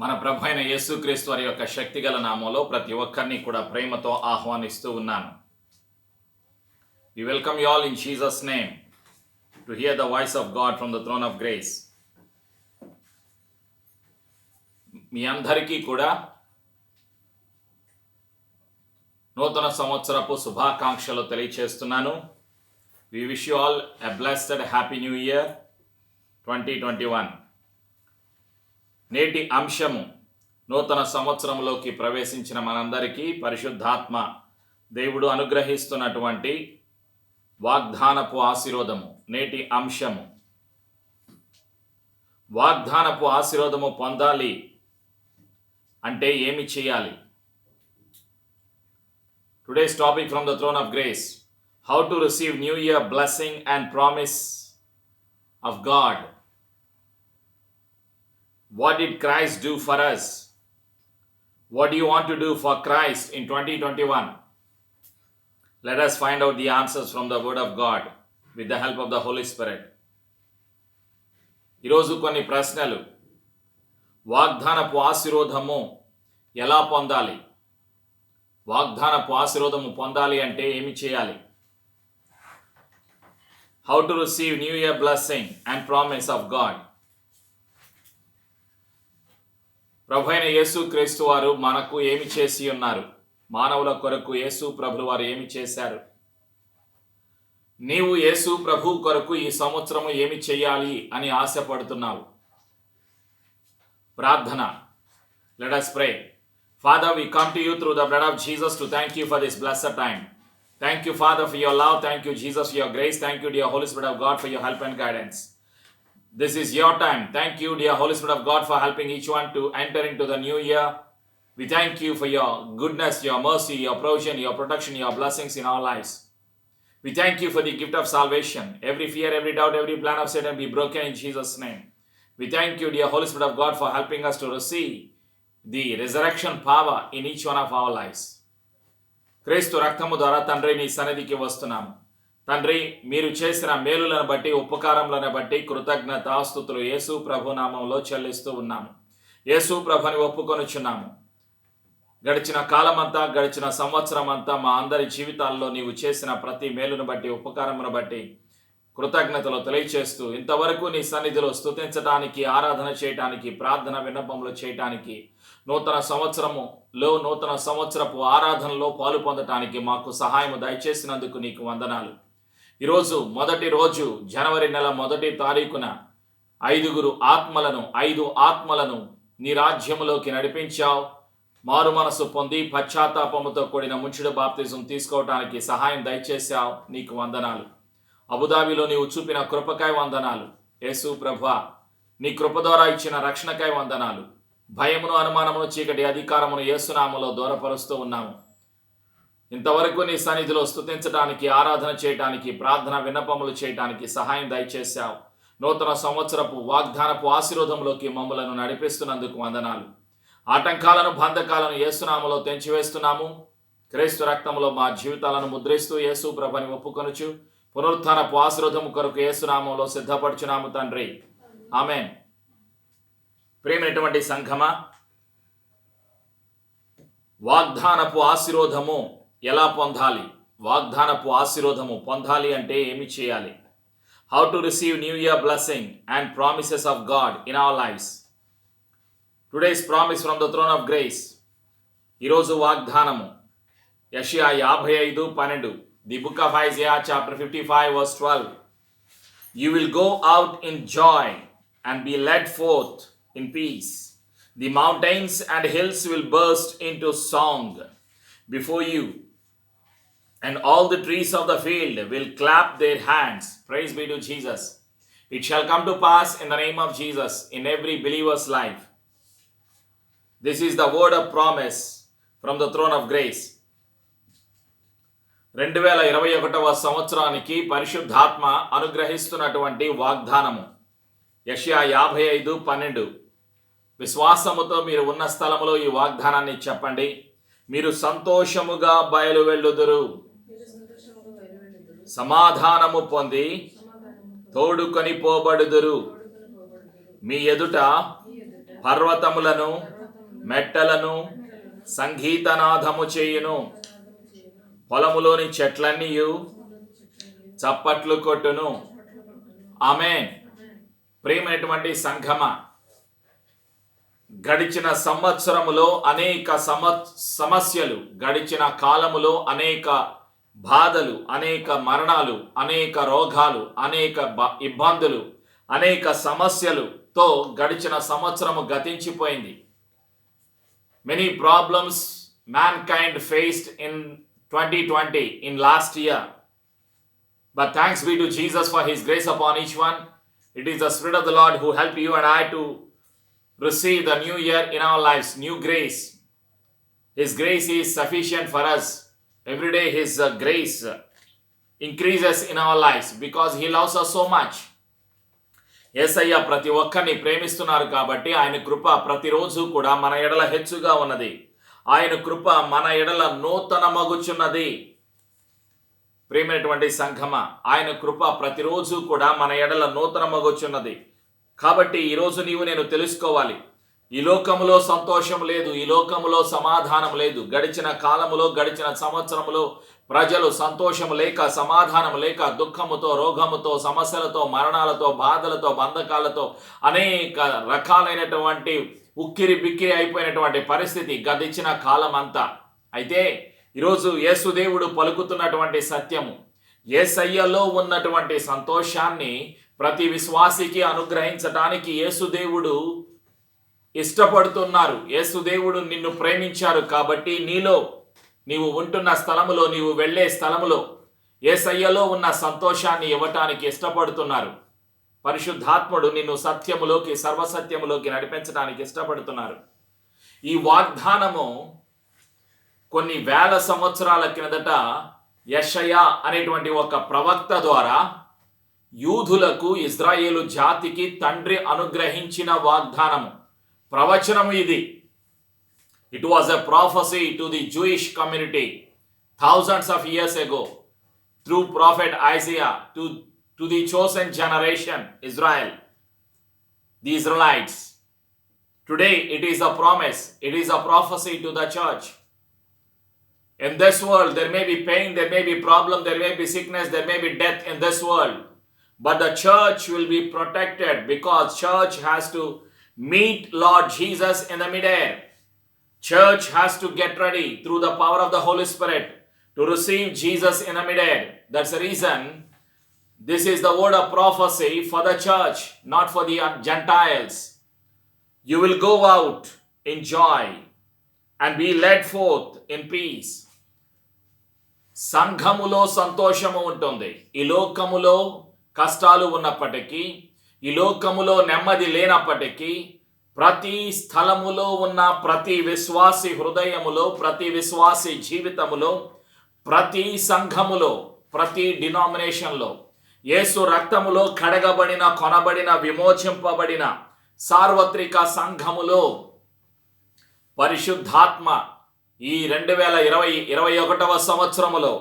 మన ప్రభు అయిన యేసుక్రీస్తు వారి యొక్క శక్తిగల నామంలో ప్రతి ఒక్కరిని కూడా ప్రేమతో ఆహ్వానిస్తూ ఉన్నాను. We welcome you all in Jesus' name to hear the voice of God from the throne of grace. మీ అందరికీ కూడా నూతన సంవత్సరపు శుభాకాంక్షలు తెలియచేస్తున్నాను. We wish you all a blessed happy new year 2021. నేటి అంశము నూతన సంవత్సరంలోకి ప్రవేశించిన మనందరికీ పరిశుద్ధాత్మ దేవుడు అనుగ్రహిస్తున్నటువంటి వాగ్దానపు ఆశీర్వాదము. నేటి అంశము వాగ్దానపు ఆశీర్వాదము పొందాలి అంటే ఏమి చేయాలి? Today's topic from the throne of grace: how to receive new year blessing and promise of God. What did Christ do for us? What do you want to do for Christ in 2021? Let us find out the answers from the Word of God with the help of the Holy Spirit. ఈరోజు కొన్ని ప్రశ్నలు. వాగ్దానపు ఆశీర్వాదము ఎలా పొందాలి? వాగ్దానపు ఆశీర్వాదము పొందాలి అంటే ఏమి చేయాలి? How to receive New Year blessing and promise of God. ప్రభువైన యేసుక్రీస్తు వారు మనకు ఏమి చేసి ఉన్నారు? మానవుల కొరకు యేసు ప్రభువు వారు ఏమి చేశారు? నీవు యేసు ప్రభు కొరకు ఈ సంవత్సరము ఏమి చేయాలి అని ఆశపడుతున్నావు? ప్రార్థన. Let us pray. Father, we come to you through the blood of Jesus to thank you for this blessed time. Thank you, Father, for your love. Thank you, Jesus, for your grace. Thank you, dear Holy Spirit of God, for your help and guidance. This is your time. Thank you, dear Holy Spirit of God, for helping each one to enter into the new year. We thank you for your goodness, your mercy, your provision, your protection, your blessings in our lives. We thank you for the gift of salvation. Every fear, every doubt, every plan of Satan be broken in Jesus' name. We thank you, dear Holy Spirit of God, for helping us to receive the resurrection power in each one of our lives. క్రీస్తు రక్తము ద్వారా తండ్రి నీ సన్నిధికి వస్తున్నాము. తండ్రి, మీరు చేసిన మేలులను బట్టి, ఉపకారములను బట్టి కృతజ్ఞతాస్తుతులు యేసు ప్రభు నామంలో చెల్లిస్తూ ఉన్నాము. యేసు ప్రభుని ఒప్పుకొనుచున్నాము. గడిచిన కాలమంతా, గడిచిన సంవత్సరం అంతా మా అందరి జీవితాల్లో నీవు చేసిన ప్రతి మేలును బట్టి, ఉపకారమును బట్టి కృతజ్ఞతలు తెలియచేస్తూ ఇంతవరకు నీ సన్నిధిలో స్తుతించడానికి, ఆరాధన చేయటానికి, ప్రార్థన విన్నపములు చేయటానికి, నూతన సంవత్సరపు ఆరాధనలో పాలు పొందటానికి మాకు సహాయం దయచేసినందుకు నీకు వందనాలు. ఈరోజు మొదటి రోజు, జనవరి నెల 1వ తారీఖున 5 ఆత్మలను నీ రాజ్యములోకి నడిపించావు. మారు మనసు పొంది పశ్చాత్తాపముతో కూడిన ముంచుడు బాప్తిజం తీసుకోవటానికి సహాయం దయచేశావు. నీకు వందనాలు. అబుదాబిలో నీవు చూపిన కృపకాయ వందనాలు. యేసు ప్రభువా, నీ కృప ద్వారా ఇచ్చిన రక్షణకాయ వందనాలు. భయమును, అనుమానమును, చీకటి అధికారమును యేసునామములో దూరపరుస్తూ ఉన్నాము. ఇంతవరకు నీ సన్నిధిలో స్తుతించడానికి, ఆరాధన చేయటానికి, ప్రార్థన విన్నపములు చేయటానికి సహాయం దయచేశావు. నూతన సంవత్సరపు వాగ్దానపు ఆశీర్వాదంలోకి మమ్మలను నడిపిస్తున్నందుకు వందనాలు. ఆటంకాలను, బంధకాలను యేసునామములో తెంచివేస్తున్నాము. క్రీస్తు రక్తములో మా జీవితాలను ముద్రిస్తూ యేసు ప్రభుని ఒప్పుకొనుచు పునరుత్థానపు ఆశీర్వాదము కొరకు యేసునామములో సిద్ధపడుచున్నాము తండ్రి. ఆమేన్. ప్రియమైనటువంటి సంఘమా, వాగ్దానపు ఆశీర్వాదము ఎలా పొందాలి? వాగ్దానపు ఆశీర్వాదము పొందాలి అంటే ఏమి చేయాలి? How to receive new year blessing and promises of God in our lives. Today's promise from the throne of grace. ఈరోజు వాగ్దానము యెషయా 55:12. The book of Isaiah chapter 55 verse 12. You will go out in joy and be led forth in peace. The mountains and hills will burst into song before you, and all the trees of the field will clap their hands. Praise be to Jesus. It shall come to pass in the name of Jesus in every believer's life. This is the word of promise from the throne of grace. 2021వ సంవత్సరానికి పరిశుద్ధాత్మ అనుగ్రహిస్తున్నటువంటి వాగ్దానము. యెషయా 55:12. విశ్వాసముతో మీరు ఉన్న స్థలములో ఈ వాగ్దానాన్ని చెప్పండి. మీరు సంతోషముగా బయలువెళ్ళుదురు, సమాధానము పొంది తోడుకొని పోబడుదురు. మీ ఎదుట పర్వతములను మెట్టలను సంగీతనాదము చేయును. పొలములోని చెట్లన్నీయు చప్పట్లు కొట్టును. ఆమేన్. ప్రియమైనటువంటి సంఘమ, గడిచిన సంవత్సరములో అనేక సమస్యలు, గడిచిన కాలములో అనేక బాధలు, అనేక మరణాలు, అనేక రోగాలు, అనేక ఇబ్బందులు, అనేక సమస్యలుతో గడిచిన సంవత్సరము గతించిపోయింది. Many problems mankind faced in 2020, in last year. But thanks be to Jesus for His grace upon each one. It is the Spirit of the Lord who helped you and I to receive the new year in our lives, new grace. His grace is sufficient for us. Every day His grace increases in our lives because He loves us so much. యేసయ్య ప్రతి ఒక్కరిని ప్రేమిస్తున్నారు కాబట్టి ఆయన కృప ప్రతిరోజు కూడా మన ఎడల హెచ్చుగా ఉన్నది. ఆయన కృప మన ఎడల నూతన మగుచున్నది. ప్రియమైనటువంటి సంఘమ, ఆయన కృప ప్రతిరోజు కూడా మన ఎడల నూతన మగుచున్నది. కాబట్టి ఈరోజు నీవు నేను తెలుసుకోవాలి, ఈ లోకములో సంతోషం లేదు, ఈ లోకములో సమాధానం లేదు. గడిచిన కాలములో, గడిచిన సంవత్సరములో ప్రజలు సంతోషం లేక, సమాధానం లేక, దుఃఖముతో, రోగముతో, సమస్యలతో, మరణాలతో, బాధలతో, బంధకాలతో, అనేక రకాలైనటువంటి ఉక్కిరి బిక్కిరి అయిపోయినటువంటి పరిస్థితి గడిచిన కాలం అంతా. అయితే ఈరోజు యేసుదేవుడు పలుకుతున్నటువంటి సత్యము, యేసయ్యలో ఉన్నటువంటి సంతోషాన్ని ప్రతి విశ్వాసికి అనుగ్రహించడానికి యేసుదేవుడు ఇష్టపడుతున్నారు. యేసుదేవుడు నిన్ను ప్రేమించారు కాబట్టి నీవు ఉంటున్న స్థలములో, నీవు వెళ్ళే స్థలములో యేసయ్యలో ఉన్న సంతోషాన్ని ఇవ్వటానికి ఇష్టపడుతున్నారు. పరిశుద్ధాత్ముడు నిన్ను సత్యములోకి, సర్వసత్యములోకి నడిపించడానికి ఇష్టపడుతున్నారు. ఈ వాగ్దానము కొన్ని వేల సంవత్సరాల కిందట యెషయా అనేటువంటి ఒక ప్రవక్త ద్వారా యూదులకు, ఇజ్రాయేలు జాతికి తండ్రి అనుగ్రహించిన వాగ్దానము, ప్రవచనము ఇది. It was a prophecy to the Jewish community thousands of years ago through prophet Isaiah to the chosen generation, Israel, the Israelites. Today it is a promise, it is a prophecy to the church. In this world there may be pain, there may be problem, there may be sickness, there may be death in this world. But the church will be protected because church has to meet Lord Jesus in the midair. Church has to get ready through the power of the Holy Spirit to receive Jesus in the midair. That's the reason this is the word of prophecy for the church, not for the Gentiles. You will go out in joy and be led forth in peace. సంఘములో సంతోషము ఉంటుంది. ఈ లోకములో కష్టాలు ఉన్నప్పటికీ, ఈ లోకములో నెమ్మది లేనప్పటికీ, ప్రతి స్థలములో ఉన్న ప్రతి విశ్వాసి హృదయములో, ప్రతి విశ్వాసి జీవితములో, ప్రతి సంఘములో, ప్రతి డినామినేషన్లో యేసు రక్తములో కడగబడిన, కొనబడిన, విమోచింపబడిన సార్వత్రిక సంఘములో పరిశుద్ధాత్మ ఈ 2021వ సంవత్సరములో,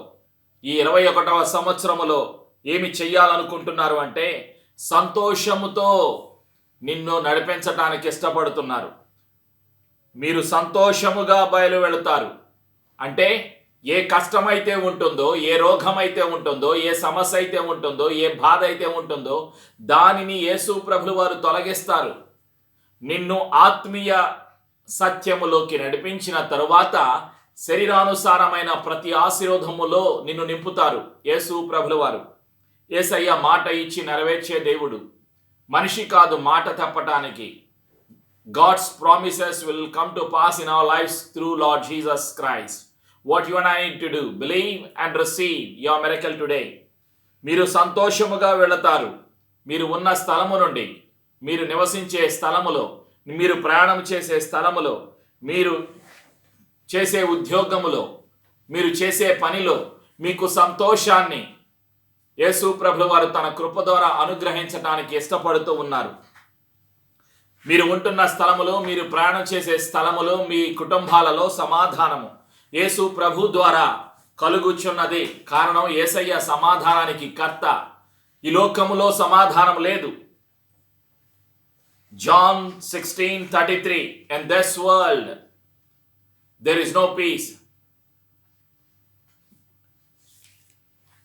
ఈ 21వ సంవత్సరములో ఏమి చెయ్యాలనుకుంటున్నారు అంటే సంతోషముతో నిన్ను నడిపించటానికి ఇష్టపడుతున్నారు. మీరు సంతోషముగా బయలు వెళతారు అంటే ఏ కష్టమైతే ఉంటుందో, ఏ రోగమైతే ఉంటుందో, ఏ సమస్య అయితే ఉంటుందో, ఏ బాధ అయితే ఉంటుందో దానిని యేసు ప్రభువు వారు తొలగిస్తారు. నిన్ను ఆత్మీయ సత్యములోకి నడిపించిన తరువాత శరీరానుసారమైన ప్రతి ఆశీర్వాదములో నిన్ను నింపుతారు యేసు ప్రభువు వారు. యేసయ్య మాట ఇచ్చి నెరవేర్చే దేవుడు, మనిషి కాదు మాట తప్పటానికి. God's promises will come to pass in our lives through Lord Jesus Christ. What you and I need to do, believe and receive your miracle today. మీరు సంతోషముగా వెళతారు. మీరు ఉన్న స్థలము నుండి, మీరు నివసించే స్థలములో, మీరు ప్రయాణం చేసే స్థలములో, మీరు చేసే ఉద్యోగములో, మీరు చేసే పనిలో మీకు సంతోషాన్ని యేసు ప్రభువు వారు తన కృప ద్వారా అనుగ్రహించడానికి ఇష్టపడుతూ ఉన్నారు. మీరు ఉంటున్న స్థలములో, మీరు ప్రయాణం చేసే స్థలములో, మీ కుటుంబాలలో సమాధానము యేసు ప్రభు ద్వారా కలుగుచున్నది. కారణం యేసయ్య సమాధానానికి కర్త. ఈ లోకములో సమాధానం లేదు. John 16:33, in this world there is no peace.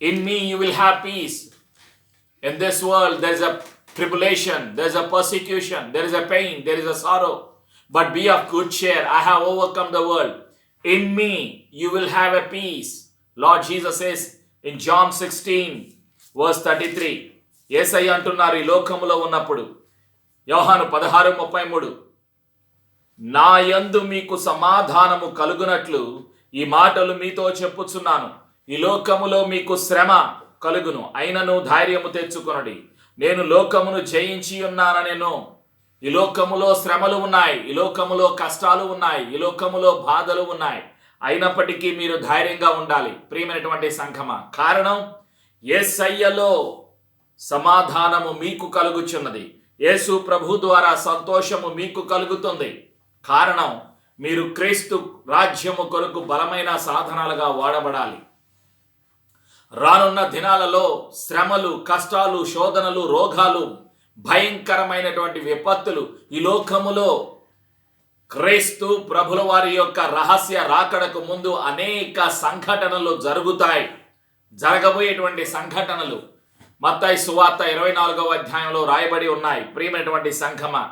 In me you will have peace. In this world there is a tribulation, there is a persecution, there is a pain, there is a sorrow. But be of good cheer, I have overcome the world. In me you will have a peace. Lord Jesus says in John 16 verse 33. యేసయ్య అంటున్నారు ఈ లోకములో ఉన్నప్పుడు, యోహాను 16:33, నా యందు మీకు సమాధానము కలుగునట్లు ఈ మాటలు మీతో చెప్పుచున్నాను. ఈ లోకములో మీకు శ్రమ కలుగును, అయినను ధైర్యము తెచ్చుకొనుడి, నేను లోకమును జయించి ఉన్నానెను. ఈ లోకములో శ్రమలు ఉన్నాయి, ఈ లోకములో కష్టాలు ఉన్నాయి, ఈ లోకములో బాధలు ఉన్నాయి. అయినప్పటికీ మీరు ధైర్యంగా ఉండాలి ప్రియమైనటువంటి సంఘమా. కారణం, యేసయ్యలో సమాధానము మీకు కలుగుచున్నది. యేసు ప్రభు ద్వారా సంతోషము మీకు కలుగుతుంది. కారణం, మీరు క్రీస్తు రాజ్యము కొరకు బలమైన సాధనాలుగా వాడబడాలి. రానున్న దినాలలో శ్రమలు, కష్టాలు, శోధనలు, రోగాలు, భయంకరమైనటువంటి విపత్తులు ఈ లోకములో క్రీస్తు ప్రభుల వారి యొక్క రహస్య రాకడకు ముందు అనేక సంఘటనలు జరుగుతాయి. జరగబోయేటువంటి సంఘటనలు మత్తయి సువార్త 24వ అధ్యాయంలో రాయబడి ఉన్నాయి. ప్రియమైనటువంటి సంఘమా,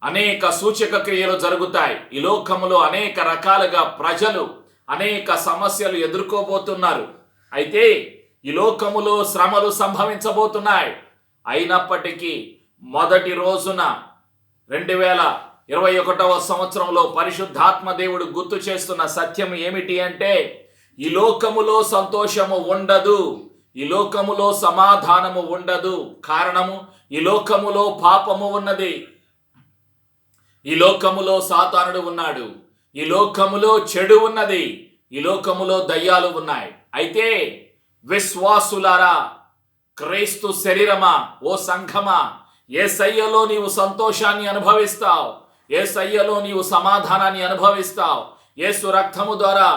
అనేక సూచక క్రియలు జరుగుతాయి. ఈ లోకములో అనేక రకాలుగా ప్రజలు అనేక సమస్యలు ఎదుర్కోబోతున్నారు. అయితే ఈ లోకములో శ్రమలు సంభవించబోతున్నాయి. అయినప్పటికీ మొదటి రోజున 2021వ సంవత్సరంలో పరిశుద్ధాత్మ దేవుడు గుర్తు చేస్తున్న సత్యం ఏమిటి అంటే, ఈ లోకములో సంతోషము ఉండదు, ఈ లోకములో సమాధానము ఉండదు. కారణము, ఈ లోకములో పాపము ఉన్నది, ఈ లోకములో సాతానుడు ఉన్నాడు, ఈ లోకములో చెడు ఉన్నది, ఈ లోకములో దయ్యాలు ఉన్నాయి. అయితే విశ్వాసులారా, క్రీస్తు శరీరమా, ఓ సంఘమా, యేసయ్యలో నీవు సంతోషాన్ని అనుభవిస్తావు, యేసయ్యలో నీవు సమాధానాన్ని అనుభవిస్తావు. యేసు రక్తము ద్వారా,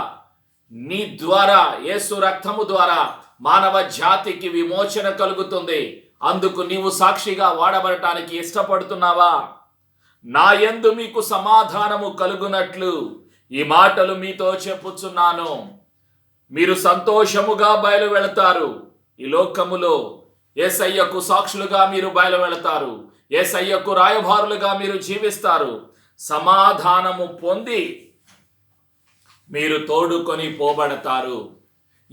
నీ ద్వారా, యేసు రక్తము ద్వారా మానవ జాతికి విమోచన కలుగుతుంది. అందుకు నీవు సాక్షిగా వాడబడటానికి ఇష్టపడుతున్నావా? నా యందు మీకు సమాధానము కలుగునట్లు ఈ మాటలు మీతో చెప్పుచున్నాను. మీరు సంతోషముగా బయలు వెళతారు. ఈ లోకములో యేసయ్యకు సాక్షులుగా మీరు బయలు వెళతారు, యేసయ్యకు రాయబారులుగా మీరు జీవిస్తారు. సమాధానము పొంది మీరు తోడుకొని పోబడతారు.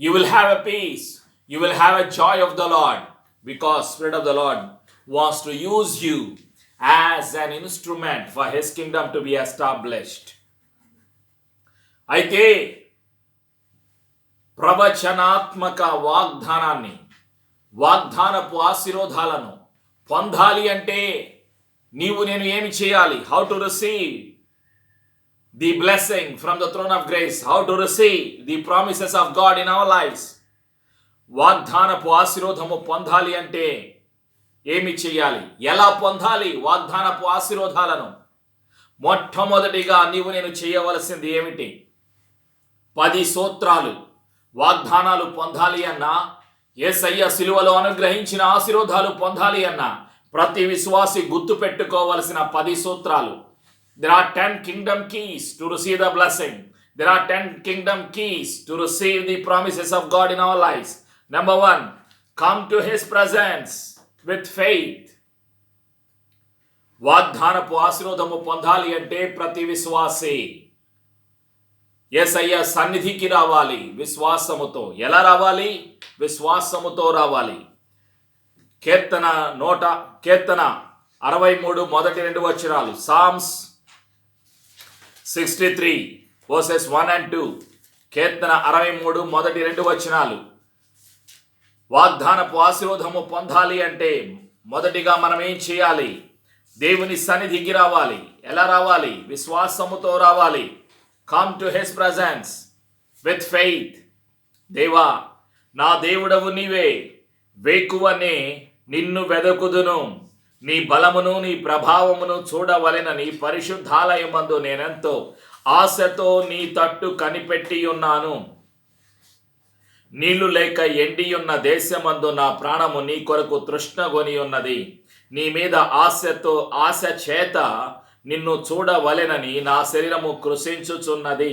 You will have a peace, you will have a joy of the Lord, because Spirit of the Lord wants to use you as an instrument for His kingdom to be established. అయితే ప్రవచనాత్మక వాగ్దానాన్ని, వాగ్దానపు ఆశీర్వాదాలను పొందాలి అంటే నీవు నేను ఏమి చేయాలి? How to receive the blessing from the throne of grace, how to receive the promises of God in our lives. వాగ్దానపు ఆశీర్వాదము పొందాలి అంటే ఏమి చేయాలి? ఎలా పొందాలి వాగ్దానపు ఆశీర్వాదాలను? మొట్టమొదటిగా నీవు నేను చేయవలసింది ఏమిటి? 10 సూత్రాలు. వాగ్దానాలు పొందాలి అన్నా, యేసయ్య సిలువలో అనుగ్రహించిన ఆశీర్వాదాలు పొందాలి అన్నా, ప్రతి విశ్వాసి గుర్తు పెట్టుకోవలసిన 10 సూత్రాలు. There are 10 kingdom keys to receive the blessing. There are 10 kingdom keys to receive the promises of God in our lives. Number 1, come to His presence with faith. వాగ్దానపు ఆశీర్వాదము పొందాలి అంటే ప్రతి విశ్వాసి యేసయ్య సన్నిధికి రావాలి విశ్వాసముతో. ఎలా రావాలి? విశ్వాసముతో రావాలి. కీర్తన 63 మొదటి 2 వచనాలు. Psalms 63 verses 1 and 2. కీర్తన 63 మొదటి 2 వచనాలు. వాగ్దానపు ఆశీర్వాదము పొందాలి అంటే మొదటిగా మనం ఏం చేయాలి? దేవుని సన్నిధికి రావాలి. ఎలా రావాలి? విశ్వాసముతో రావాలి. Come to His presence with faith. దేవా, నా దేవుడవు నీవే, వేకువనే నిన్ను వెదకుదును, నీ బలమును నీ ప్రభావమును చూడవలెనని పరిశుద్ధాలయమందు నేనెంతో ఆశతో నీ తట్టు కనిపెట్టి ఉన్నాను. నీళ్లు లేక ఎండియున్న దేశమందు నా ప్రాణము నీ కొరకు తృష్ణగొని ఉన్నది. నీ మీద ఆశ చేత నిన్ను చూడవలెనని నా శరీరము కృషించుచున్నది.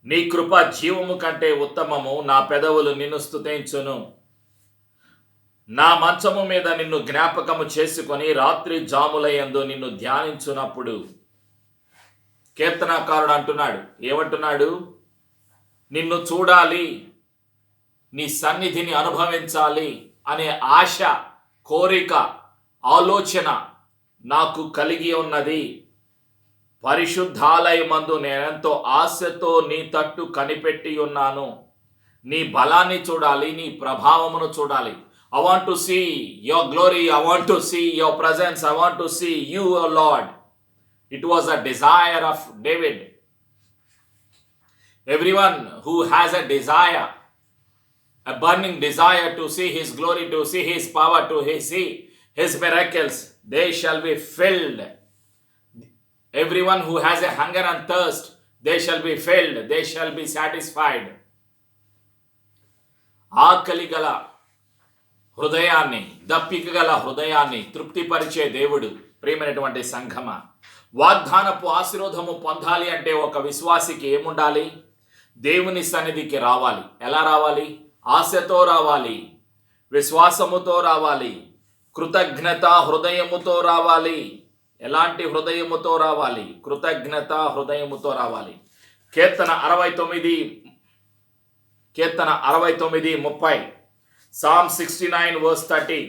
నీ కృప జీవము కంటే ఉత్తమము, నా పెదవులు నిన్ను స్తుతించును. నా మంచము మీద నిన్ను జ్ఞాపకము చేసుకొని రాత్రి జాములయందు నిన్ను ధ్యానించున్నప్పుడు. కీర్తనాకారుడు అంటున్నాడు, ఏమంటున్నాడు? నిన్ను చూడాలి, నీ సన్నిధిని అనుభవించాలి అనే ఆశ, కోరిక, ఆలోచన నాకు కలిగి ఉన్నది. పరిశుద్ధాలయమందు నేనెంతో ఆశతో నీ తట్టు కనిపెట్టి ఉన్నాను. నీ బలాన్ని చూడాలి, నీ ప్రభావమును చూడాలి. I want to see your glory, I want to see your presence, I want to see you, O Lord. It was a desire of David. Everyone who has a desire, a burning desire to see his glory, to see his power, to see his miracles, they shall be filled. Everyone who has a hunger and thirst, they shall be filled, they shall be satisfied. ఆకలి గల హృదయాన్ని, దప్పిక గల హృదయాన్ని తృప్తిపరిచే దేవుడు. ప్రియమైనటువంటి సంఘమ, వాగ్దానపు ఆశీర్వాదము పొందాలి అంటే ఒక విశ్వాసికి ఏముండాలి? దేవుని సన్నిధికి రావాలి. ఎలా రావాలి? ఆశతో రావాలి, విశ్వాసముతో రావాలి, కృతజ్ఞత హృదయముతో రావాలి. ఎలాంటి హృదయముతో రావాలి? కృతజ్ఞత హృదయముతో రావాలి. కీర్తన 69:30, Psalm 69:30.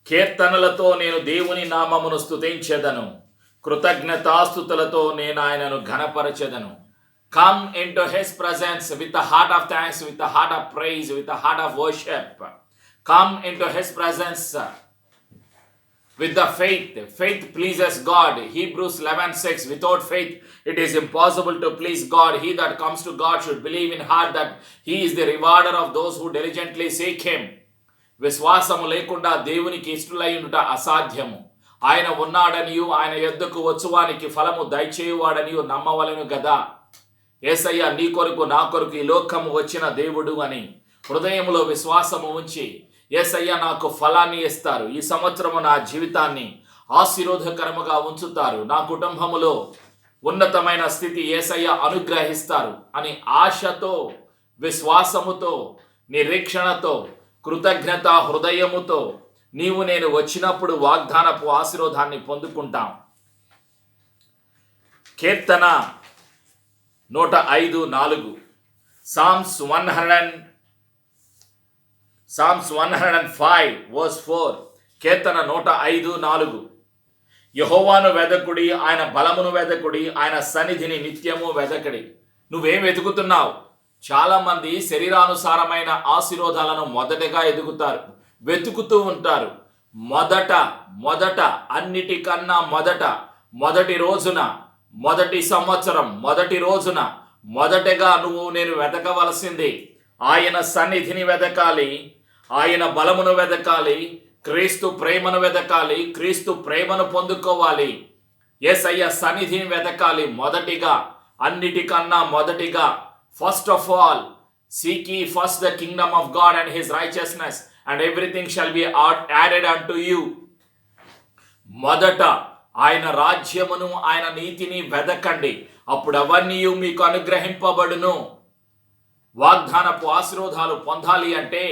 కీర్తనలతో నేను దేవుని నామమును స్తుతించెదను, కృతజ్ఞతాస్తుతులతో నేను ఆయనను ఘనపరచెదను. Come into his presence with a heart of thanks, with a heart of praise, with a heart of worship. Come into his presence with the faith. Faith pleases God. Hebrews 11:6. Without faith it is impossible to please God. He that comes to God should believe in heart that he is the rewarder of those who diligently seek him. విశ్వాసము లేకుండా దేవునికి ఇష్టలై ఉండుట అసాధ్యము. ఆయన ఉన్నాడనియు ఆయన యొద్దకు వచ్చువానికి ఫలము దయచేయువాడనియు నమ్మవలెను గదా. యేసయ్య నీ కొరకు నా కొరకు ఈ లోకము వచ్చిన దేవుడు అని హృదయములో విశ్వాసము ఉంచి, యేసయ్య నాకు ఫలాన్ని ఇస్తారు, ఈ సంవత్సరము నా జీవితాన్ని ఆశీర్వాదకరముగా ఉంచుతారు, నా కుటుంబములో ఉన్నతమైన స్థితి యేసయ్య అనుగ్రహిస్తారు అని ఆశతో, విశ్వాసముతో, నిరీక్షణతో, కృతజ్ఞత హృదయముతో నీవు నేను వచ్చినప్పుడు వాగ్దానపు ఆశీర్వాదాన్ని పొందుకుంటాం. కీర్తన 105:4, Psalms 105:4, కీర్తన 105:4. యెహోవాను వెదకుడి, ఆయన బలమును వెదకుడి, ఆయన సన్నిధిని నిత్యము వెదకడి. నువ్వేం వెతుకుతున్నావు? చాలామంది శరీరానుసారమైన ఆశీర్వాదాలను మొదటగా వెతుకుతూ ఉంటారు. మొదట అన్నిటికన్నా మొదటి రోజున, మొదటి సంవత్సరం, మొదటి రోజున మొదటగా నువ్వు నేను వెతకవలసింది ఆయన సన్నిధిని వెతకాలి, ఆయన బలమును వెతకాలి, క్రీస్తు ప్రేమను వెతకాలి, క్రీస్తు ప్రేమను పొందుకోవాలి, యేసయ్య సన్నిధిని వెతకాలి. మొదటిగా, అన్నిటికన్నా మొదటిగా, first of all seek ye first the kingdom of God and his righteousness and everything shall be added unto you. మొదట ఆయన రాజ్యమును, ఆయన నీతిని వెదకండి, అప్పుడు అవన్నీ మీకు అనుగ్రహింపబడును. వాగ్దానపు ఆశీర్వాదాలు పొందాలి అంటే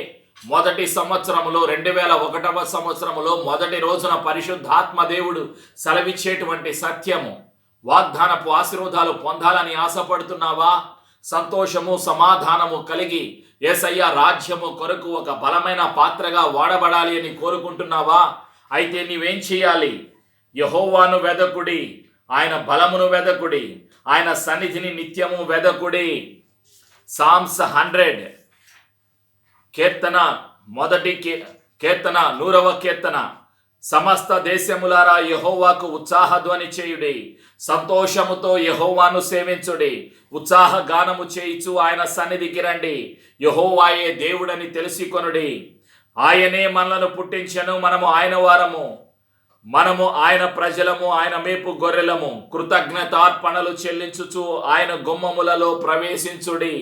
మొదటి సంవత్సరములో, 2001వ సంవత్సరములో మొదటి రోజున పరిశుద్ధాత్మ దేవుడు సెలవిచ్చేటువంటి సత్యము. వాగ్దానపు ఆశీర్వాదాలు పొందాలని ఆశపడుతున్నావా? సంతోషము, సమాధానము కలిగి యేసయ్య రాజ్యము కొరకు ఒక బలమైన పాత్రగా వాడబడాలి అని కోరుకుంటున్నావా? అయితే నీవేం చేయాలి? యెహోవాను వెదకుడి, ఆయన బలమును వెదకుడి, ఆయన సన్నిధిని నిత్యము వెదకుడి. Psalms 100, కీర్తన 100వ కీర్తన. సమస్త దేశములారా యెహోవాకు ఉత్సాహధ్వని చేయుడి, సంతోషముతో యెహోవాను సేవించుడి, ఉత్సాహ గానము చేయిచు ఆయన సన్నిధికి రండి. యెహోవాయే దేవుడని తెలుసుకొనుడి. ఆయనే మనలను పుట్టించెను, మనము ఆయన వారము, మనము ఆయన ప్రజలము, ఆయన మేపు గొర్రెలము. కృతజ్ఞతార్పణలు చెల్లించుచు ఆయన గుమ్మములలో ప్రవేశించుడి.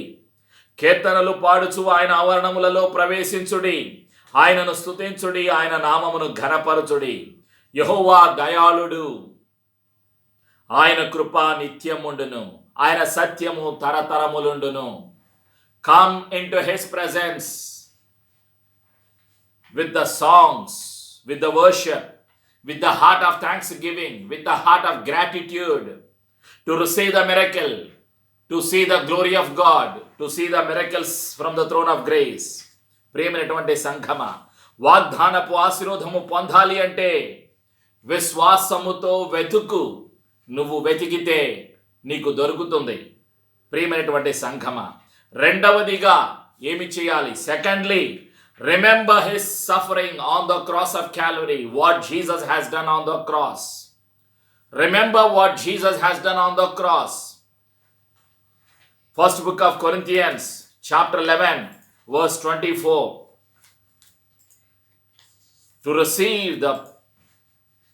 కీర్తనలు పాడుచు ఆయన ఆవరణములలో ప్రవేశించుడి. ఆయనను స్తుతించుడి, ఆయన నామమును ఘనపరచుడి. యెహోవా దయాళుడు, ఆయన కృప నిత్యముండును, ఆయన సత్యము తరతరములుండును. Come into his presence with the songs, with the worship, with the heart of thanksgiving, with the heart of gratitude, to receive the miracle, to see the glory of God, to see the miracles from the throne of grace. ప్రియమైనటువంటి సంఘమ, వాగ్దానపు ఆశీర్వాదము పొందాలి అంటే విశ్వాసముతో వెతుకు. నువ్వు వెతికితే నీకు దొరుకుతుంది. ప్రియమైనటువంటి సంఘమ, రెండవదిగా ఏమి చేయాలి? Secondly, remember his suffering on the cross of Calvary. What Jesus has done on the cross. Remember what Jesus has done on the cross. First book of Corinthians chapter 11 verse 24. To receive the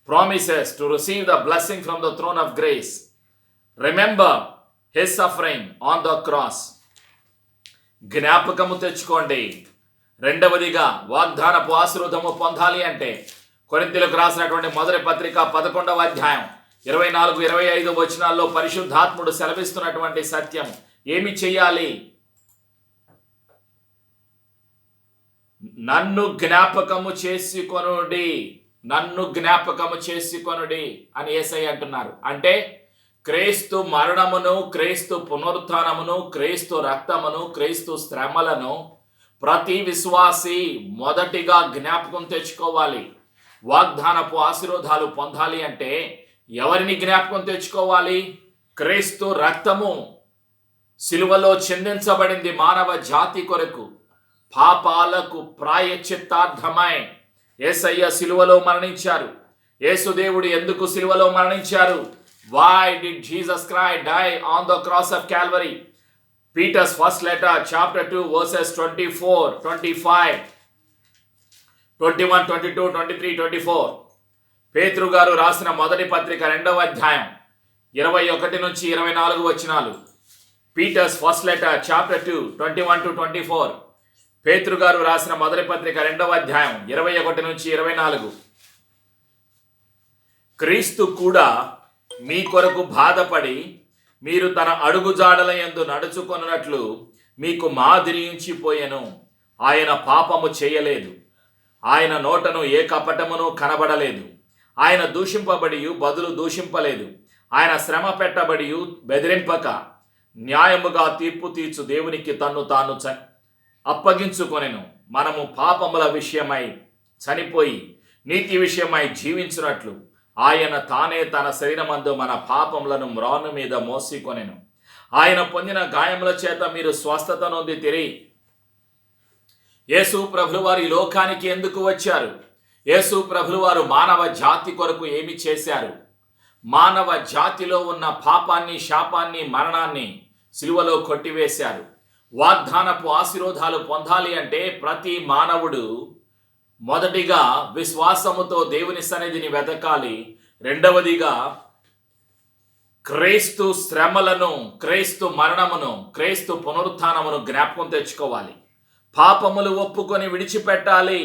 promises, to receive the blessing from the throne of grace, remember his suffering on the cross. జ్ఞాపకము తెచ్చుకోండి. రెండవదిగా వాగ్దానపు ఆశీర్వాదము పొందాలి అంటే కొరింథీయులకు రాసినటువంటి మొదటి పత్రిక 11వ అధ్యాయం 24-25 వచనాల్లో పరిశుద్ధాత్ముడు సెలవిస్తున్నటువంటి సత్యం ఏమి చేయాలి? నన్ను జ్ఞాపకము చేసుకొనుడి, నన్ను జ్ఞాపకము చేసుకొనుడి అని యేసయ్య అంటున్నారు. అంటే క్రీస్తు మరణమును, క్రీస్తు పునరుత్థానమును, క్రీస్తు రక్తమును, క్రీస్తు శ్రమలను ప్రతి విశ్వాసి మొదటిగా జ్ఞాపకం తెచ్చుకోవాలి. వాగ్దానపు ఆశీర్వాదాలు పొందాలి అంటే ఎవరిని జ్ఞాపకం తెచ్చుకోవాలి? క్రీస్తు రక్తము సిలువలో చిందించబడింది మానవ జాతి కొరకు, పాపాలకు ప్రాయశ్చిత్తార్థమై యేసయ్య సిలువలో మరణించారు. యేసుదేవుడు ఎందుకు సిలువలో మరణించారు? Why did Jesus Christ die on the cross of Calvary? Peter's first letter, chapter 2, verses 24, 25, 21, 22, 23, 24. పేతురు గారు రాసిన మొదటి పత్రిక 2వ అధ్యాయం 21-24 వచనాలు. Peter's first letter chapter 2, 21-24. పేతురు గారు రాసిన మొదటి పత్రిక 2వ అధ్యాయం 21-24. క్రీస్తు కూడా మీ కొరకు బాధపడి మీరు తన అడుగుజాడల యందు నడుచుకొనున్నట్లు మీకు మాదిరియించిపోయెను. ఆయన పాపము చేయలేదు, ఆయన నోటను ఏ కపటమును కనబడలేదు. ఆయన దూషింపబడి బదులు దూషింపలేదు. ఆయన శ్రమ పెట్టబడి బెదిరింపక న్యాయముగా తీర్పు తీర్చు దేవునికి తన్ను తాను అప్పగించుకొనెను. మనము పాపముల విషయమై చనిపోయి నీతి విషయమై జీవించినట్లు ఆయన తానే తన శరీరమందు మన పాపములను మ్రాను మీద మోసికొనెను. ఆయన పొందిన గాయముల చేత మీరు స్వస్థత నొందితిరి. యేసు ప్రభులు వారు ఈ లోకానికి ఎందుకు వచ్చారు? యేసు ప్రభులు వారు మానవ జాతి కొరకు ఏమి చేశారు? మానవ జాతిలో ఉన్న పాపాన్ని, శాపాన్ని, మరణాన్ని సిలువలో కొట్టివేశారు. వాగ్దానపు ఆశీర్వాదాలు పొందాలి అంటే ప్రతి మానవుడు మొదటిగా విశ్వాసముతో దేవుని సన్నిధిని వెతకాలి. రెండవదిగా క్రీస్తు శ్రమలను, క్రీస్తు మరణమును, క్రీస్తు పునరుత్థానమును జ్ఞాపకం తెచ్చుకోవాలి. పాపములు ఒప్పుకొని విడిచిపెట్టాలి.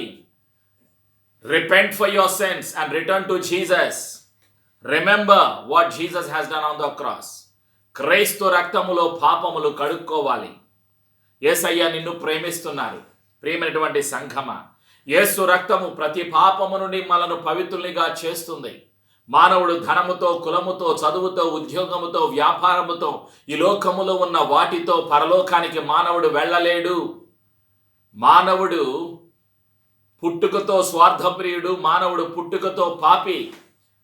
Repent for your sins and return to Jesus. Remember what Jesus has done on the cross. క్రీస్తు రక్తములో పాపములు కడుక్కోవాలి. యేసయ్య నిన్ను ప్రేమిస్తున్నారు. ప్రేమైనటువంటి సంఘమా, యేసు రక్తము ప్రతి పాపము నుండి మనను పవిత్రునిగా చేస్తుంది. మానవుడు ధనముతో, కులముతో, చదువుతో, ఉద్యోగముతో, వ్యాపారముతో, ఈ లోకములో ఉన్న వాటితో పరలోకానికి మానవుడు వెళ్ళలేడు. మానవుడు పుట్టుకతో స్వార్థప్రియుడు, మానవుడు పుట్టుకతో పాపి.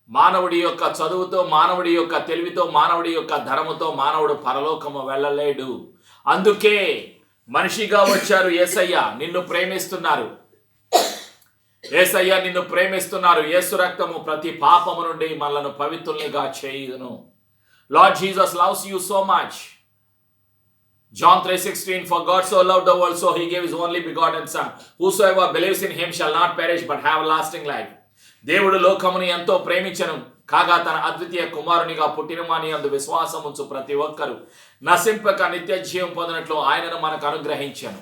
మానవుడి యొక్క చదువుతో, మానవుడి యొక్క తెలివితో, మానవుడి యొక్క ధనముతో మానవుడు పరలోకము వెళ్ళలేడు. అందుకే మనిషిగా వచ్చారు యేసయ్య. నిన్ను ప్రేమిస్తున్నారు. యేసయ్య నిన్ను ప్రేమిస్తున్నారు. యేసు రక్తము ప్రతి పాపము నుండి మనలను పవిత్రునిగా చేయును. Lord Jesus loves you so much. John 3:16, for God so loved the world, so he gave his only begotten son. Whosoever believes in him shall not perish but have lasting life. దేవుడు లోకమును ఎంతో ప్రేమించెను, కాగా తన అద్వితీయ కుమారునిగా పుట్టిన వాని యందు విశ్వాసముంచు ప్రతి ఒక్కరు నశింపక నిత్య జీవం పొందినట్లు ఆయనను మనకు అనుగ్రహించెను.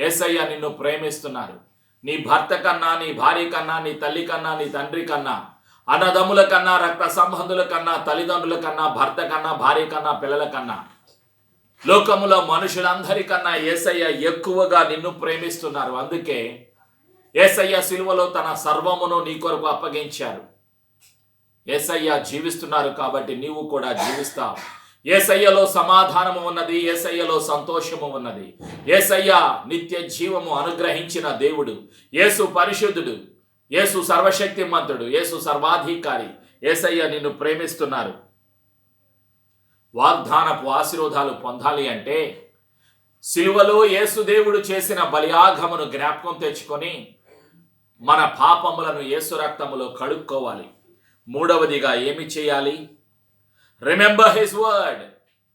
యేసయ్య నిన్ను ప్రేమిస్తున్నారు. నీ భర్త కన్నా, నీ భార్య కన్నా, నీ తల్లి కన్నా, నీ తండ్రి కన్నా, అన్నదమ్ముల కన్నా, రక్త సంబంధుల కన్నా, తల్లిదండ్రుల కన్నా, భర్త కన్నా, భార్య కన్నా, పిల్లల కన్నా, లోకములో మనుషులందరికన్నా యేసయ్య ఎక్కువగా నిన్ను ప్రేమిస్తున్నారు. అందుకే యేసయ్య సిలువలో తన సర్వమును నీ కొరకు అప్పగించారు. యేసయ్య జీవిస్తున్నారు కాబట్టి నీవు కూడా జీవిస్తావు. యేసయ్యలో సమాధానము ఉన్నది, యేసయ్యలో సంతోషము ఉన్నది. యేసయ్య నిత్య జీవము అనుగ్రహించిన దేవుడు. యేసు పరిశుద్ధుడు, యేసు సర్వశక్తిమంతుడు, యేసు సర్వాధికారి. యేసయ్య నిన్ను ప్రేమిస్తున్నారు. వాగ్దానపు ఆశీర్వాదాలు పొందాలి అంటే సిలువలో యేసు దేవుడు చేసిన బలియాగమును జ్ఞాపకం తెచ్చుకొని మన పాపములను యేసు రక్తములో కడుక్కోవాలి. మూడవదిగా ఏమి చేయాలి? Remember his word.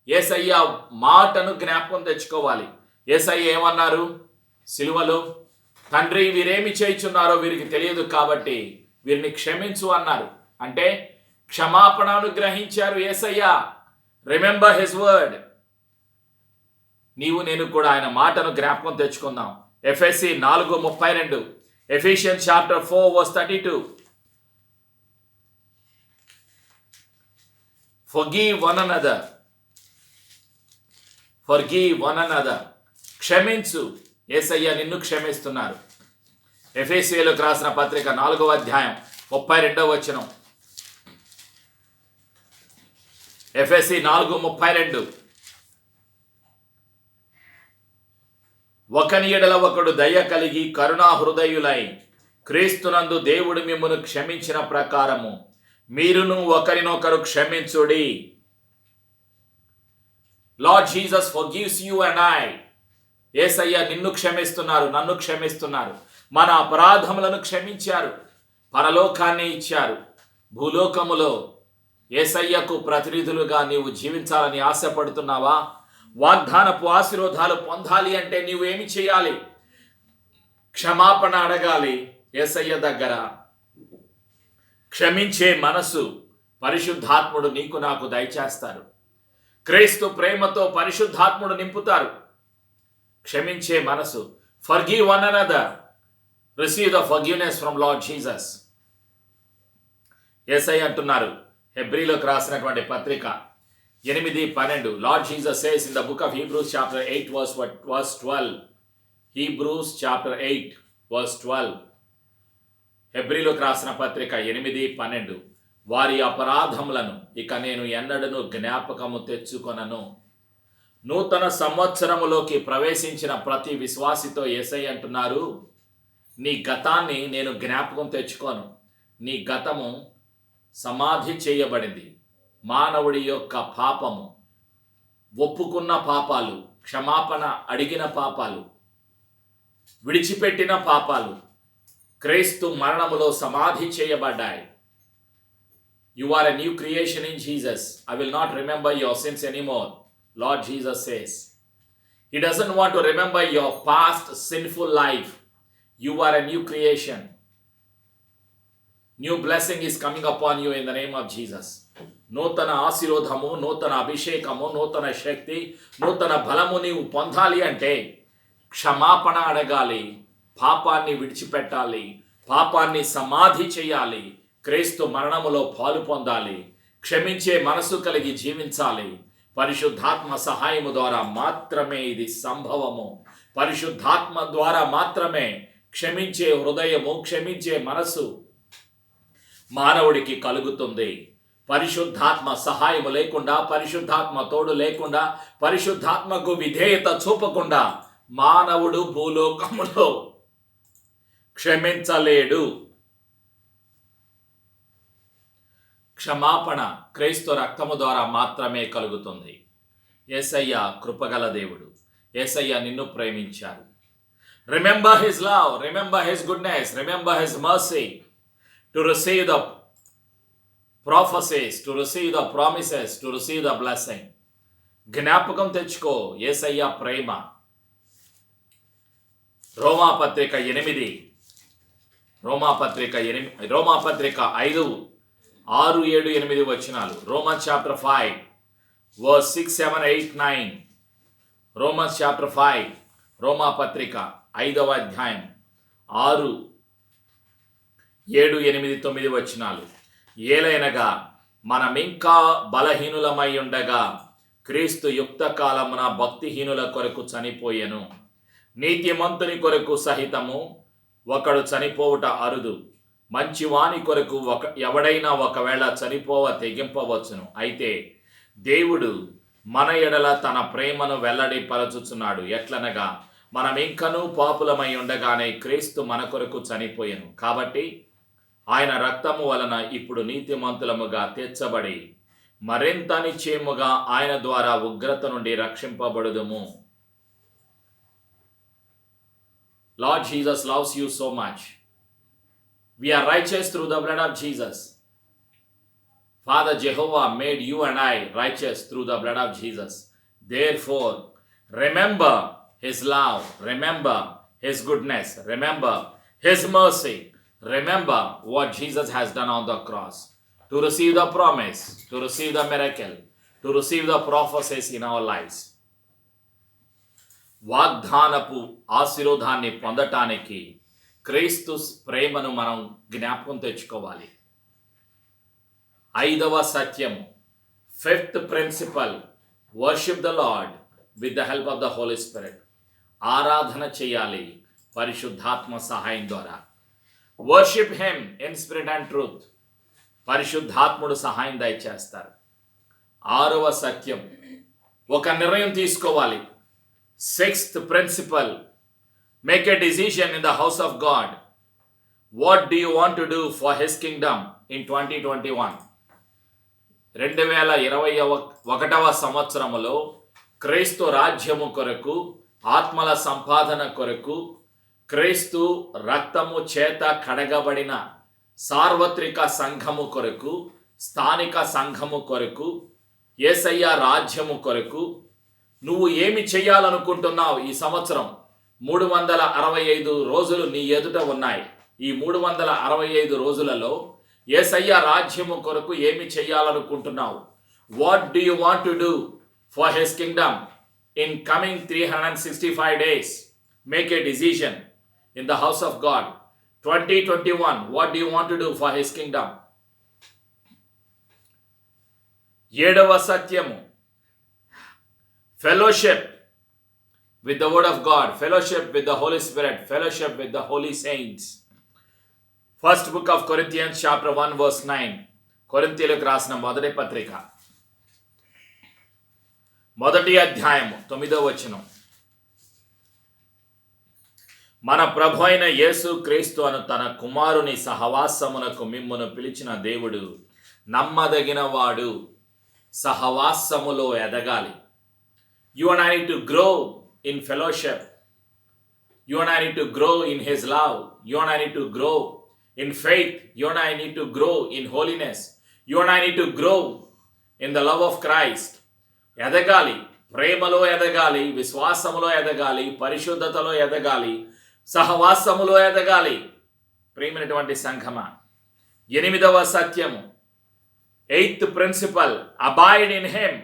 యేసయ్య మాటను జ్ఞాపకం తెచ్చుకోవాలి. యేసయ్య ఏమన్నారు సిలువలో? తండ్రి, వీరేమి చేయుచున్నారో వీరికి తెలియదు కాబట్టి వీరిని క్షమించు అన్నారు. అంటే క్షమాపణ అనుగ్రహించారు యేసయ్య. Remember his word. నీవు నేను కూడా ఆయన మాటను జ్ఞాపకం తెచ్చుకుందాం. ఎఫెసీ 4:32, Ephesians chapter 4:32. Forgive one another. Forgive one another. క్షమించు. యేసయ్య నిన్ను క్షమిస్తున్నారు. ఎఫెసీయులకు రాసిన పత్రిక 4వ అధ్యాయం 32వ వచనం. ఎఫెసీ 4:32. ఒకని ఎడల ఒకడు దయ కలిగి కరుణా హృదయులై క్రీస్తునందు దేవుడు మిమ్మును క్షమించిన ప్రకారము మీరును ఒకరినొకరు క్షమించుడి. Lord Jesus forgives you and I. Yesayya నిన్ను క్షమిస్తున్నారు, నన్ను క్షమిస్తున్నారు. మన అపరాధములను క్షమించారు, పరలోకాన్ని ఇచ్చారు. భూలోకములో యేసయ్యకు ప్రతినిధులుగా నీవు జీవించాలని ఆశపడుతున్నావా? వాగ్దానపు ఆశీర్వాదాలు పొందాలి అంటే నీవు ఏమి చేయాలి? క్షమాపణ అడగాలి యేసయ్య దగ్గర. క్షమించే మనసు పరిశుద్ధాత్ముడు నీకు నాకు దయచేస్తారు. క్రీస్తు ప్రేమతో పరిశుద్ధాత్ముడు నింపుతారు. క్షమించే మనసు. Forgive one another. Receive the forgiveness from Lord Jesus. Yesayya అంటున్నారు హెబ్రీలోకి రాసినటువంటి పత్రిక 8:12. Lord Jesus says in the book of Hebrews chapter 8 verse 12. Hebrews chapter 8 verse 12. హెబ్రీలోకి రాసిన పత్రిక 8:12. వారి అపరాధములను ఇక నేను ఎన్నడను జ్ఞాపకము తెచ్చుకొనను. నూతన సంవత్సరములోకి ప్రవేశించిన ప్రతి విశ్వాసితో యేసయ్య అంటున్నారు, నీ గతాన్ని నేను జ్ఞాపకం తెచ్చుకోను. నీ గతము సమాధి చేయబడింది. మానవుడి యొక్క పాపము, ఒప్పుకున్న పాపాలు, క్షమాపణ అడిగిన పాపాలు, విడిచిపెట్టిన పాపాలు క్రీస్తు మరణములో సమాధి చేయబడ్డాయి. You are a new creation in Jesus. I will not remember your sins anymore, Lord Jesus says. He doesn't want to remember your past sinful life. You are a new creation. New blessing is coming upon you in the name of Jesus. నూతన ఆశీర్వాదము, నూతన అభిషేకము, నూతన శక్తి, నూతన బలము నీవు పొందాలి అంటే క్షమాపణ అడగాలి, పాపాన్ని విడిచిపెట్టాలి, పాపాన్ని సమాధి చేయాలి, క్రీస్తు మరణములో పాలు పొందాలి, క్షమించే మనసు కలిగి జీవించాలి. పరిశుద్ధాత్మ సహాయము ద్వారా మాత్రమే ఇది సంభవము. పరిశుద్ధాత్మ ద్వారా మాత్రమే క్షమించే హృదయము, క్షమించే మనసు మానవుడికి కలుగుతుంది. పరిశుద్ధాత్మ సహాయము లేకుండా, పరిశుద్ధాత్మ తోడు లేకుండా, పరిశుద్ధాత్మకు విధేయత చూపకుండా మానవుడు భూలోకములో క్షమించలేడు. క్షమాపణ క్రీస్తు రక్తము ద్వారా మాత్రమే కలుగుతుంది. యేసయ్య కృపగల దేవుడు. యేసయ్య నిన్ను ప్రేమించారు. Remember his love, remember his goodness, remember his mercy to receive the prophecies, to receive the promises, to receive the blessing. జ్ఞాపకం తెచ్చుకో యేసయ్య ప్రేమ. రోమాపత్రిక 8, రోమాపత్రిక 5, 6, 7, 8 వచనాలు. Romans chapter 5 verse 6, 7, 8, 9. Romans chapter 5 రోమాపత్రిక 5వ అధ్యాయం 6, 7, 8, 9 వచనాలు. ఏలైనగా మనమింకా బలహీనులమై ఉండగా క్రీస్తు యుక్త కాలమున భక్తిహీనుల కొరకు చనిపోయెను. నీతిమంతుని కొరకు సహితము ఒకడు చనిపోవుట అరుదు. మంచివాని కొరకు ఎవడైనా ఒకవేళ చనిపోవ తెగింపవచ్చును. అయితే దేవుడు మన ఎడల తన ప్రేమను వెల్లడిపరచుచున్నాడు. ఎట్లనగా మనం ఇంకనూ పాపులమై ఉండగానే క్రీస్తు మన కొరకు చనిపోయెను. కాబట్టి ఆయన రక్తము వలన ఇప్పుడు నీతిమంతులముగా తీర్చబడి మరింత నిశ్చయముగా ఆయన ద్వారా ఉగ్రత నుండి రక్షింపబడుదుము. Lord Jesus loves you so much. We are righteous through the blood of Jesus. Father Jehovah made you and I righteous through the blood of Jesus. Therefore, remember His love, remember His goodness, remember His mercy, remember what Jesus has done on the cross to receive the promise, to receive the miracle, to receive the prophecies in our lives. వాగ్దానపు ఆశీర్వాదాన్ని పొందటానికి క్రీస్తు ప్రేమను మనం జ్ఞాపకం తెచ్చుకోవాలి. 5వ సత్యము, 5th principle, worship the Lord with the help of the Holy Spirit. ఆరాధన చేయాలి పరిశుద్ధాత్మ సహాయం ద్వారా. Worship him in spirit and truth. పరిశుద్ధాత్ముడు సహాయం దయచేస్తారు. 6వ సత్యం, ఒక నిర్ణయం తీసుకోవాలి. 6th principle, make a decision in the house of God. What do you want to do for His kingdom in 2021? 2021వ సంవత్సరములో క్రీస్తు రాజ్యము కొరకు, ఆత్మల సంపాదన కొరకు, క్రీస్తు రక్తము చేత కడగబడిన సార్వత్రిక సంఘము కొరకు, స్థానిక సంఘము కొరకు, యేసయ్య రాజ్యము కొరకు నువ్వు ఏమి చేయాలనుకుంటున్నావు? ఈ సంవత్సరం 365 రోజులు నీ ఎదుట ఉన్నాయి. ఈ 365 రోజులలో యేసయ్య రాజ్యము కొరకు ఏమి చేయాలనుకుంటున్నావు? What do you want to do for his kingdom in coming 365 days? Make a decision in the house of God. 2021, what do you want to do for his kingdom? 7వ సత్యము, fellowship with the word of God, fellowship with the Holy Spirit, fellowship with the holy saints. First book of Corinthians chapter 1 verse 9. కొరింథీయులకు రాసిన మొదటి పత్రిక 1వ అధ్యాయము 9వ వచనం. మన ప్రభు అయిన యేసు క్రీస్తు అను తన కుమారుని సహవాసమునకు మిమ్మును పిలిచిన దేవుడు నమ్మదగిన వాడు. సహవాసములో ఎదగాలి. You and I need to grow in fellowship. You and I need to grow in His love. You and I need to grow in faith. You and I need to grow in holiness. You and I need to grow in the love of Christ. ఎదగాలి, ప్రేమలో ఎదగాలి, విశ్వాసములో ఎదగాలి, పరిశుద్ధతలో ఎదగాలి, సహవాసములో ఎదగాలి. ప్రియమైనటువంటి సంఘమా, 8వ సత్యము, 8th principle, abide in Him.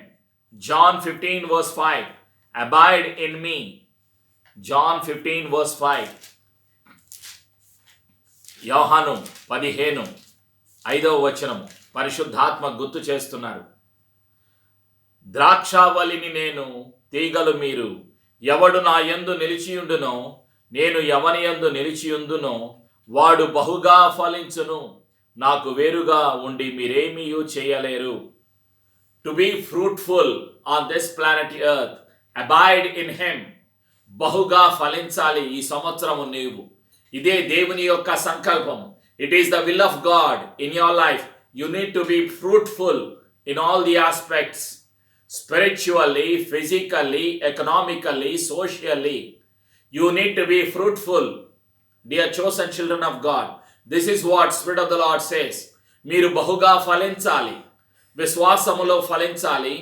John 15 verse 5. Abide in me. John 15 verse 5. యోహాను 15 5వ వచనము పరిశుద్ధాత్మ గుర్తు చేస్తున్నారు. ద్రాక్షావళిని నేను, తీగలు మీరు. ఎవడు నా యందు నిలిచియుండునో, నేను ఎవని యందు నిలిచియుందునో వాడు బహుగా ఫలించును. నాకు వేరుగా ఉండి మీరేమీయూ చేయలేరు. To be fruitful on this planet earth, abide in Him. బహుగా ఫలించాలి ఈ సంవత్సరము నీవు. ఇదే దేవుని యొక్క సంకల్పం. It is the will of God in your life. You need to be fruitful in all the aspects. Spiritually, physically, economically, socially. You need to be fruitful. Dear chosen children of God, this is what Spirit of the Lord says. మీరు బహుగా ఫలించాలి. విశ్వాసములో ఫలించాలి,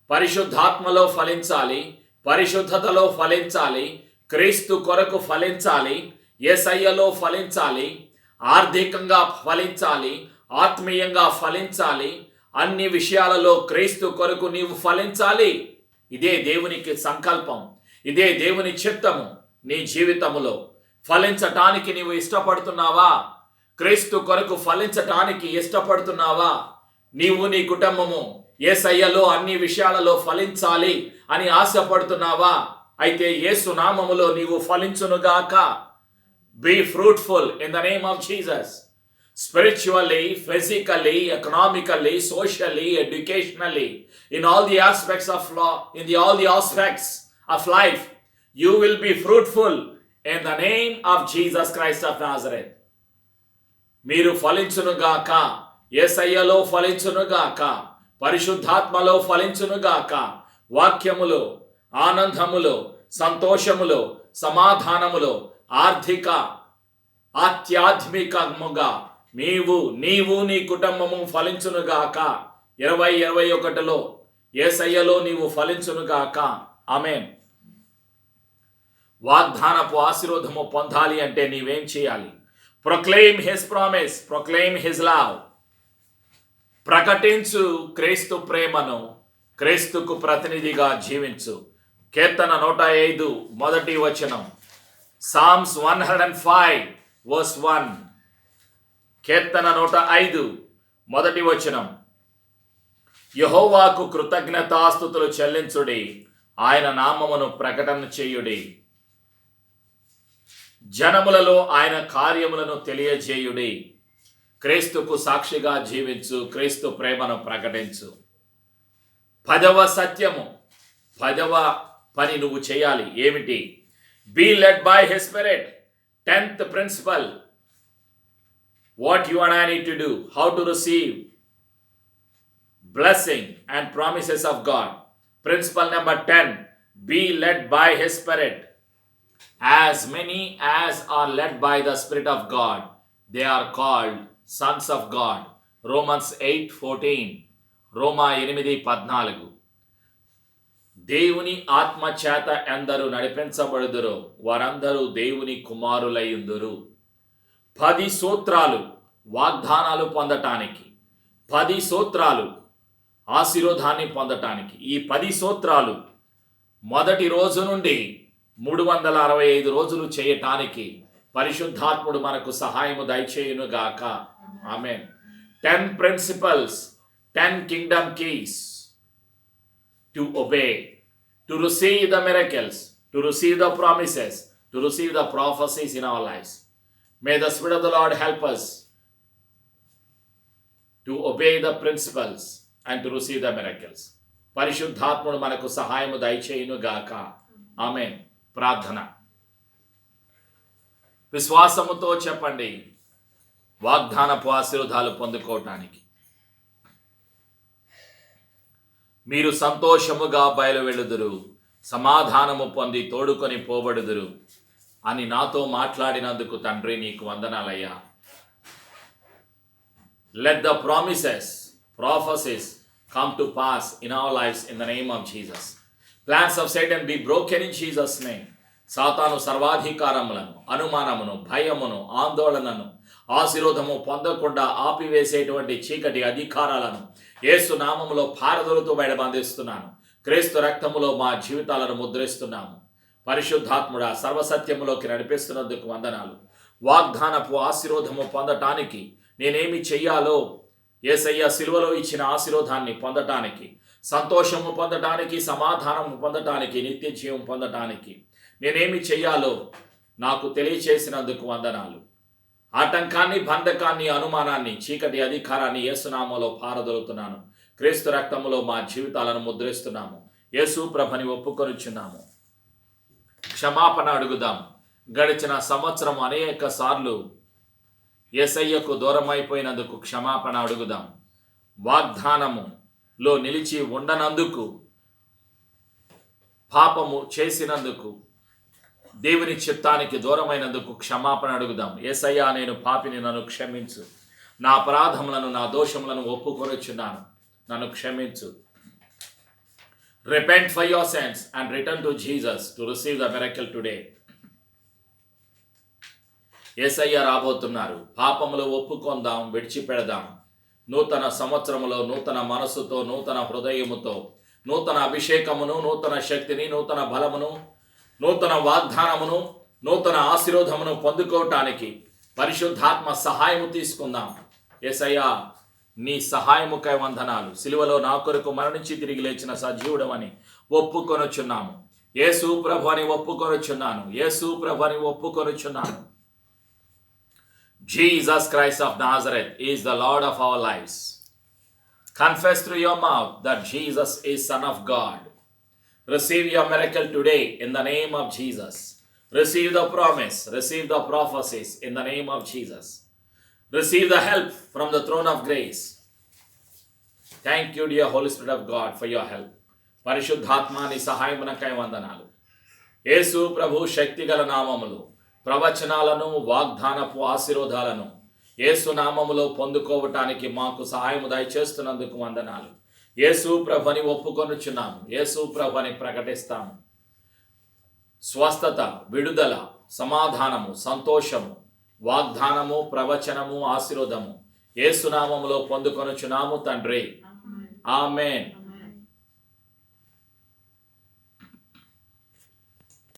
పరిశుద్ధాత్మలో ఫలించాలి, పరిశుద్ధతలో ఫలించాలి, క్రీస్తు కొరకు ఫలించాలి, యేసయ్యలో ఫలించాలి, ఆర్థికంగా ఫలించాలి, ఆత్మీయంగా ఫలించాలి, అన్ని విషయాలలో క్రీస్తు కొరకు నీవు ఫలించాలి. ఇదే దేవునికి సంకల్పం. ఇదే దేవుని చిత్తము నీ జీవితములో. ఫలించటానికి నీవు ఇష్టపడుతున్నావా? క్రీస్తు కొరకు ఫలించటానికి ఇష్టపడుతున్నావా? నీవు నీ కుటుంబము యేసయ్యలో అన్ని విషయాలలో ఫలించాలి అని ఆశపడుతున్నావా? అయితే యేసు నామములో నీవు ఫలించునుగాక. Be fruitful in the name of Jesus. Spiritually, physically, economically, socially, educationally, in all the aspects of law, all the aspects of life, you will be fruitful in the name of Jesus Christ of Nazareth. మీరు ఫలించునుగాక, యేసయ్యలో ఫలించునుగాక, పరిశుద్ధాత్మలో ఫలించునుగాక, వాక్యములో, ఆనందములో, సంతోషములో, సమాధానములో, ఆర్థిక ఆధ్యాత్మికముగా నీవు నీ కుటుంబము ఫలించునుగాక. 2021లో యేసయ్యలో నీవు ఫలించునుగాక. ఆమేన్. వాగ్దానపు ఆశీర్వాదము పొందాలి అంటే నీవేం చేయాలి? Proclaim his promise, proclaim his love. ప్రకటించు క్రీస్తు ప్రేమను, క్రీస్తుకు ప్రతినిధిగా జీవించు. కీర్తన 105 మొదటి వచనం. Psalms 105 verse 1. కీర్తన 105 మొదటి వచనం. యెహోవాకు కృతజ్ఞతాస్తుతులు చెల్లించుడి, ఆయన నామమును ప్రకటన చేయుడి. జనములలో ఆయన కార్యములను తెలియజేయుడి. క్రీస్తుకు సాక్షిగా జీవించు, క్రీస్తు ప్రేమను ప్రకటించు. 10వ సత్యము, 10వ పని నువ్వు చేయాలి. ఏమిటి? Be led by his spirit. 10th principle, what you and I need to do, how to receive blessing and promises of God. Principle number 10, be led by his spirit. As many as are led by the Spirit of God, they are called sons of God. Romans 8:14. రోమా 8:14. దేవుని ఆత్మ చేత ఎందరు నడిపించబడుదురో వారందరూ దేవుని కుమారులయ్యుందురు. 10 సూత్రాలు వాగ్దానాలు పొందటానికి, 10 సూత్రాలు ఆశీర్వాదాన్ని పొందటానికి. ఈ 10 సూత్రాలు మొదటి రోజు నుండి 365 రోజులు చేయటానికి పరిశుద్ధాత్ముడు మనకు సహాయము దయచేయునుగాక. ఆమేన్. 10 principles, 10 kingdom keys to obey, to receive the miracles, to receive the promises, to receive the prophecies in our lives. May the Spirit of the Lord help us to obey the principles and to receive the miracles. పరిశుద్ధాత్ముడు మనకు సహాయము దయచేయునుగాక. ఆమేన్. ప్రార్థన. విశ్వాసముతో చెప్పండి, వాగ్దానపు ఆశీర్వాదాలు పొందుకోవటానికి మీరు సంతోషముగా బయలువెళ్ళుదురు, సమాధానము పొంది తోడుకొని పోబడుదురు అని నాతో మాట్లాడినందుకు తండ్రి నీకు వందనాలయ్యా. Let the promises, prophecies come to pass in our lives in the name of Jesus. Plans of Satan be broken in Jesus' name. సాతాను సర్వాధికారములను, అనుమానమును, భయమును, ఆందోళనను, ఆశీర్వాదము పొందకుండా ఆపివేసేటువంటి చీకటి అధికారాలను యేసు నామములో పారదోలుతూ బయటబంధిస్తున్నాను. క్రీస్తు రక్తములో మా జీవితాలను ముద్రిస్తున్నాము. పరిశుద్ధాత్ముడా, సర్వసత్యములోకి నడిపిస్తున్నందుకు వందనాలు. వాగ్దానపు ఆశీర్వాదము పొందటానికి నేనేమి చెయ్యాలో, యేసయ్య సిలువలో ఇచ్చిన ఆశీర్వాదాన్ని పొందటానికి, సంతోషము పొందటానికి, సమాధానము పొందటానికి, నిత్య జీవం పొందటానికి నేనేమి చెయ్యాలో నాకు తెలియచేసినందుకు వందనాలు. ఆటంకాన్ని, బంధకాన్ని, అనుమానాన్ని, చీకటి అధికారాన్ని యేసునామములో పారదోలుతున్నాను. క్రీస్తు రక్తములో మా జీవితాలను ముద్రిస్తున్నాము. యేసు ప్రభుని ఒప్పుకొనుచున్నాము. క్షమాపణ అడుగుదాం. గడిచిన సంవత్సరం అనేక సార్లు యేసయ్యకు దూరమైపోయినందుకు క్షమాపణ అడుగుదాం. వాగ్దానములో నిలిచి ఉండనందుకు, పాపము చేసినందుకు, దేవుని చిత్తానికి దూరమైనందుకు క్షమాపణ అడుగుదాం. యేసయ్యా, నేను పాపిని, నన్ను క్షమించు. నా అపరాధములను, నా దోషములను ఒప్పుకొనుచున్నాను, నన్ను క్షమించు. Repent for your sins and return to Jesus to receive the miracle today. యేసయ్య రాబోతున్నారు. పాపములు ఒప్పుకొందాం, విడిచిపెడదాం. నూతన సంవత్సరములో నూతన మనస్సుతో, నూతన హృదయముతో, నూతన అభిషేకమును, నూతన శక్తిని, నూతన బలమును, నూతన వాగ్దానమును, నూతన ఆశీర్వాదమును పొందుకోవటానికి పరిశుద్ధాత్మ సహాయము తీసుకుందాం. యేసయ్యా, నీ సహాయముకై వందనాలు. సిలువలో నా కొరకు మరణించి తిరిగి లేచిన సజీవుడమని ఒప్పుకొనుచున్నాము. యేసు ప్రభు అని ఒప్పుకొనుచున్నాను. యేసు ప్రభు అని ఒప్పుకొనుచున్నాను. Jesus Christ of Nazareth is the Lord of our lives. Confess through your mouth that Jesus is Son of God. Receive your miracle today in the name of Jesus. Receive the promise, receive the prophecies in the name of Jesus. Receive the help from the throne of grace. Thank you, dear Holy Spirit of God, for your help. పరిశుద్ధాత్మ నీ సహాయమునకై వందనాలు. యేసు ప్రభు శక్తిగల నామములు ప్రవచనాలను, వాగ్దానపు ఆశీర్వాదాలను యేసు నామములో పొందుకోవటానికి మాకు సహాయము దయచేస్తున్నందుకు వందనాలు. యేసు ప్రభుని ఒప్పుకొనుచున్నాము. యేసు ప్రభుని ప్రకటిస్తాము. స్వస్థత, విడుదల, సమాధానము, సంతోషము, వాగ్దానము, ప్రవచనము, ఆశీర్వాదము యేసు నామములో పొందుకొనుచున్నాము తండ్రి. ఆమేన్.